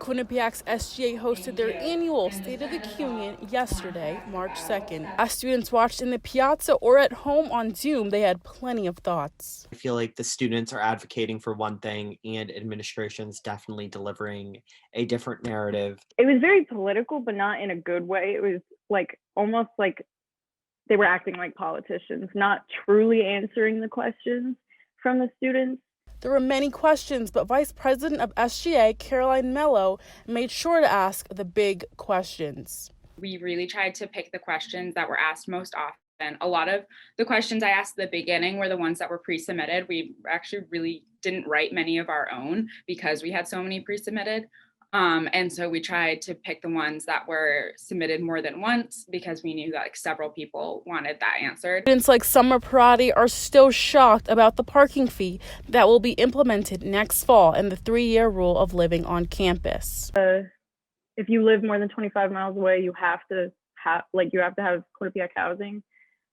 Quinnipiac's SGA hosted their annual State of the QUnion yesterday, March 2nd. As students watched in the piazza or at home on Zoom, they had plenty of thoughts. I feel like the students are advocating for one thing and administration's definitely delivering a different narrative. It was very political, but not in a good way. It was like almost like they were acting like politicians, not truly answering the questions from the students. There were many questions, but Vice President of SGA, Caroline Mello, made sure to ask the big questions. We really tried to pick the questions that were asked most often. A lot of the questions I asked at the beginning were the ones that were pre-submitted. We actually really didn't write many of our own because we had so many pre-submitted. And so we tried to pick the ones that were submitted more than once because we knew that like several people wanted that answered. Students like Summer Parati are still shocked about the parking fee that will be implemented next fall and the 3-year rule of living on campus. If you live more than 25 miles away, you have to have Quinnipiac housing.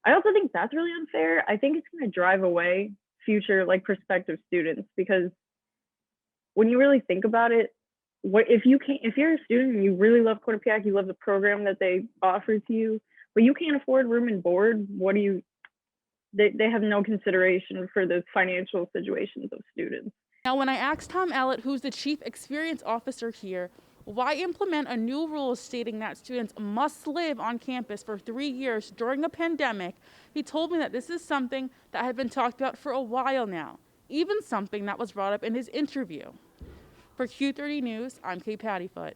I also think that's really unfair. I think it's going to drive away future prospective students, because when you really think about it, if you're a student and you really love Quinnipiac, you love the program that they offer to you, but you can't afford room and board, they have no consideration for the financial situations of students. Now, when I asked Tom Ellett, who's the Chief Experience Officer here, why implement a new rule stating that students must live on campus for 3 years during a pandemic, he told me that this is something that had been talked about for a while now, even something that was brought up in his interview. For Q30 News, I'm Kate Pattyfoot.